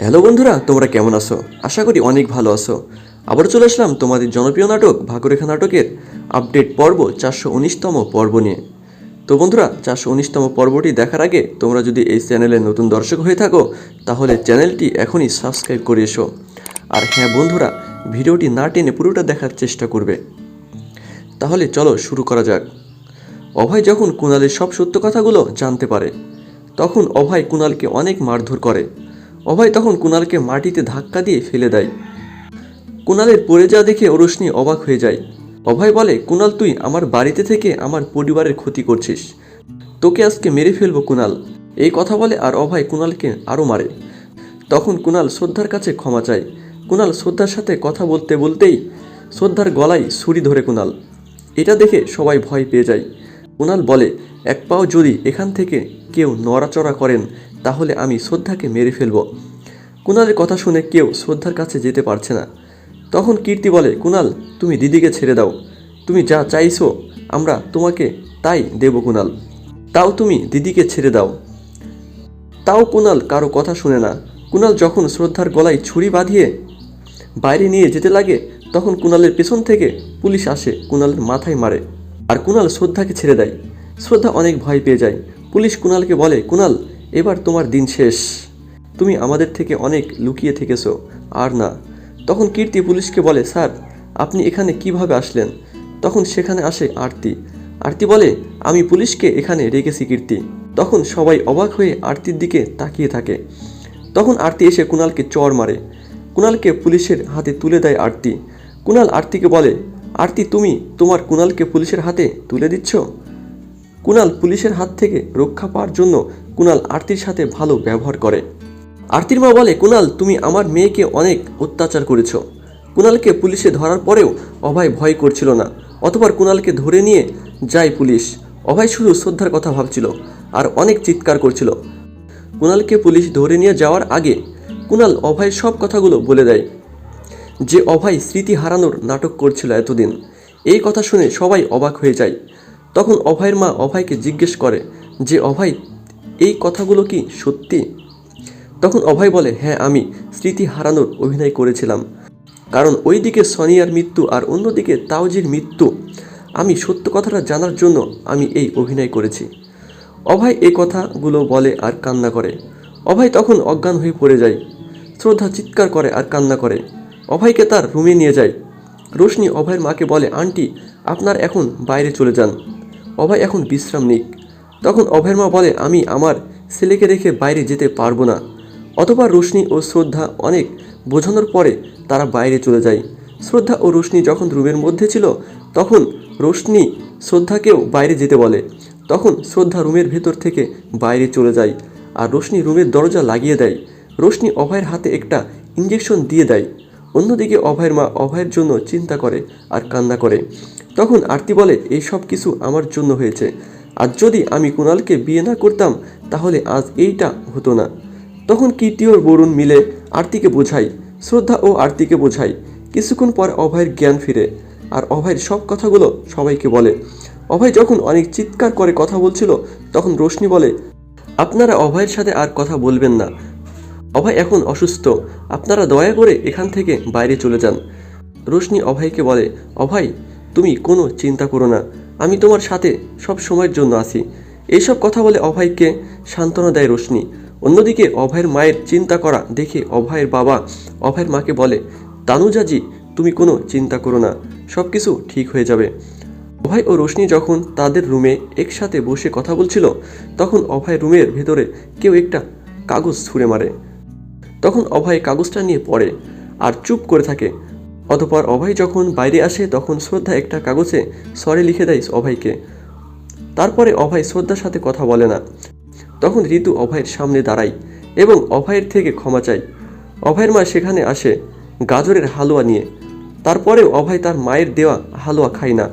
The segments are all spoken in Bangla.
হ্যালো বন্ধুরা, তোমরা কেমন আছো? আশা করি অনেক ভালো আছো। আবার চলে আসলাম তোমাদের জনপ্রিয় নাটক ভাগ্যরেখা নাটকের আপডেট পর্ব 419তম পর্ব নিয়ে। তো বন্ধুরা, 419তম পর্বটি দেখার আগে তোমরা যদি এই চ্যানেলের নতুন দর্শক হয়ে থাকো তাহলে চ্যানেলটি এখনই সাবস্ক্রাইব করে এসো। আর হ্যাঁ বন্ধুরা, ভিডিওটি না টেনে পুরোটা দেখার চেষ্টা করবে। তাহলে চলো শুরু করা যাক। অভয় যখন কুণালের সব সত্য কথাগুলো জানতে পারে তখন অভয় কুণালকে অনেক মারধর করে। অভয় তখন কুণালকে মাটিতে ধাক্কা দিয়ে ফেলে দেয়। কুণালের পড়ে যাওয়া দেখে রোশনি অবাক হয়ে যায়। অভয় বলে, কুণাল, তুই আমার বাড়িতে থেকে আমার পরিবারের ক্ষতি করছিস, তোকে আজকে মেরে ফেলবো কুণাল। এই কথা বলে আর অভয় কুণালকে আরও মারে। তখন কুণাল শ্রদ্ধার কাছে ক্ষমা চায়। কুণাল শ্রদ্ধার সাথে কথা বলতে বলতেই শ্রদ্ধার গলায় ছুরি ধরে কুণাল। এটা দেখে সবাই ভয় পেয়ে যায়। কুণাল বলে, এক পাও যদি এখান থেকে কেউ নড়াচড়া করেন তাহলে আমি শ্রদ্ধাকে মেরে ফেলব। কুণালের কথা শুনে কেউ শ্রদ্ধার কাছে যেতে পারছে না। তখন কীর্তি বলে, কুণাল, তুমি দিদিকে ছেড়ে দাও, তুমি যা চাইছো আমরা তোমাকে তাই দেব কুণাল, তাও তুমি দিদিকে ছেড়ে দাও। তাও কুণাল কারো কথা শুনে না। কুণাল যখন শ্রদ্ধার গলায় ছুরি বাঁধিয়ে বাইরে নিয়ে যেতে লাগে তখন কুণালের পেছন থেকে পুলিশ আসে, কুণালের মাথায় মারে আর কুণাল শ্রদ্ধাকে ছেড়ে দেয়। শ্রদ্ধা অনেক ভয় পেয়ে যায়। পুলিশ কুণালকে বলে, কুণাল, এবার তোমার দিন শেষ, তুমি আমাদের থেকে অনেক লুকিয়ে থেকেছো আর না। তখন কীর্তি পুলিশকে বলে, স্যার, আপনি এখানে কিভাবে আসলেন? তখন সেখানে আসে আরতি। আরতি বলে, আমি পুলিশকে এখানে রেখেছি কীর্তি। তখন সবাই অবাক হয়ে আরতির দিকে তাকিয়ে থাকে। তখন আরতি এসে কুণালকে চড় মারে। কুণালকে পুলিশের হাতে তুলে দেয় আরতি। কুণাল আরতিকে বলে, আরতি, তুমি তোমার কুণালকে পুলিশের হাতে তুলে দিচ্ছ? কুণাল পুলিশের হাত থেকে রক্ষা পাওয়ার জন্য কুণাল আরতির সাথে ভালো ব্যবহার করে। আরতির মা বলে, কুণাল, তুমি আমার মেয়েকে অনেক অত্যাচার করেছ। কুণালকে পুলিশে ধরার পরেও অভয় ভয় করছিল না। অতঃপর কুণালকে ধরে নিয়ে যায় পুলিশ। অভয় শুধু শ্রদ্ধার কথা ভাবছিল আর অনেক চিৎকার করছিল। কুণালকে পুলিশ ধরে নিয়ে যাওয়ার আগে কুণাল অভয়ের সব কথাগুলো বলে দেয়, যে অভয় স্মৃতি হারানোর নাটক করছিল এতদিন। এই কথা শুনে সবাই অবাক হয়ে যায়। তখন অভয়ের মা অভয়কে জিজ্ঞেস করে যে, অভয়, এই কথাগুলো কি সত্যি? তখন অভয় বলে, হ্যাঁ, আমি স্মৃতি হারানোর অভিনয় করেছিলাম, কারণ ওইদিকে সোনিয়ার মৃত্যু আর অন্যদিকে তাওজির মৃত্যু। আমি সত্য কথাটা জানার জন্য আমি এই অভিনয় করেছি। অভয় এই কথাগুলো বলে আর কান্না করে। অভয় তখন অজ্ঞান হয়ে পড়ে যায়। শ্রদ্ধা চিৎকার করে আর কান্না করে। অভয়কে তার রুমে নিয়ে যায়। রোশনি অভয়ের মাকে বলে, আন্টি, আপনার এখন বাইরে চলে যান, অভয় এখন বিশ্রাম নিক। তখন অভয়ের মা বলে, আমি আমার ছেলেকে রেখে বাইরে যেতে পারবো না। অতঃপর রোশনি ও শ্রদ্ধা অনেক বোঝানোর পরে তারা বাইরে চলে যায়। শ্রদ্ধা ও রোশনি যখন রুমের মধ্যে ছিল তখন রোশনি শ্রদ্ধাকেও বাইরে যেতে বলে। তখন শ্রদ্ধা রুমের ভেতর থেকে বাইরে চলে যায় আর রোশনি রুমের দরজা লাগিয়ে দেয়। রোশনি অভয়ের হাতে একটা ইঞ্জেকশন দিয়ে দেয়। অন্যদিকে অভয়ের মা অভয়ের জন্য চিন্তা করে আর কান্না করে। তখন আরতি বলে, এই সব কিছু আমার জন্য হয়েছে, আর যদি আমি কুণালকে বিয়ে না করতাম তাহলে আজ এইটা হতো না। তখন কীর্তি ও বরুণ মিলে আরতিকে বোঝায়, শ্রদ্ধা ও আরতিকে বোঝায়। কিছুক্ষণ পর অভয়ের জ্ঞান ফিরে আর অভয়ের সব কথাগুলো সবাইকে বলে। অভয় যখন অনেক চিৎকার করে কথা বলছিল তখন রোশনি বলে, আপনারা অভয়ের সাথে আর কথা বলবেন না, অভয় এখন অসুস্থ, আপনারা দয়া করে এখান থেকে বাইরে চলে যান। রোশনি অভয়কে বলে, অভয়, তুমি কোনো চিন্তা করো না, আমি তোমার সাথে সব সময়ের জন্য আছি। এইসব কথা বলে অভয়কে সান্ত্বনা দেয় রোশনি। অন্যদিকে অভয়ের মায়ের চিন্তা করা দেখে অভয়ের বাবা অভয়ের মাকে বলে, তানুজাজি, তুমি কোনো চিন্তা করো না, সব কিছু ঠিক হয়ে যাবে। অভয় ও রোশনি যখন তাদের রুমে একসাথে বসে কথা বলছিল তখন অভয় রুমের ভেতরে কেউ একটা কাগজ ছুঁড়ে মারে। তখন অভয় কাগজটা নিয়ে পড়ে আর চুপ করে থাকে। অতঃপর অভয় যখন বাইরে আসে তখন শ্রদ্ধা একটা কাগজে সরি লিখে দেয় অভয়কে। তারপরে অভয় শ্রদ্ধার সাথে কথা বলে না। তখন ঋতু অভয়ের সামনে দাঁড়ায় এবং অভয়ের থেকে ক্ষমা চায়। অভয়ের মা সেখানে আসে গাজরের হালুয়া নিয়ে। তারপরেও অভয় তার মায়ের দেওয়া হালুয়া খায় না।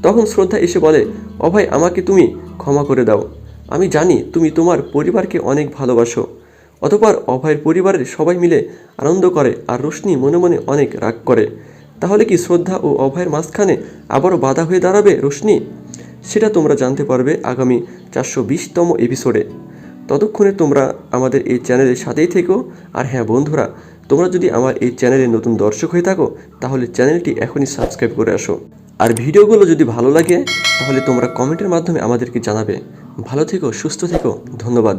তখন শ্রদ্ধা এসে বলে, অভয়, আমাকে তুমি ক্ষমা করে দাও, আমি জানি তুমি তোমার পরিবারকে অনেক ভালোবাসো। অতঃপর অভয়ের পরিবারের সবাই মিলে আনন্দ করে আর রোশনি মনে মনে অনেক রাগ করে। তাহলে কি শ্রদ্ধা ও অভয়ের মাঝখানে আবারও বাধা হয়ে দাঁড়াবে রোশনি? সেটা তোমরা জানতে পারবে আগামী 420তম এপিসোডে। ততক্ষণে তোমরা আমাদের এই চ্যানেলের সাথেই থেকো। আর হ্যাঁ বন্ধুরা, তোমরা যদি আমার এই চ্যানেলে নতুন দর্শক হয়ে থাকো তাহলে চ্যানেলটি এখনই সাবস্ক্রাইব করে আসো। আর ভিডিওগুলো যদি ভালো লাগে তাহলে তোমরা কমেন্টের মাধ্যমে আমাদেরকে জানাবে। ভালো থেকো, সুস্থ থেকো, ধন্যবাদ।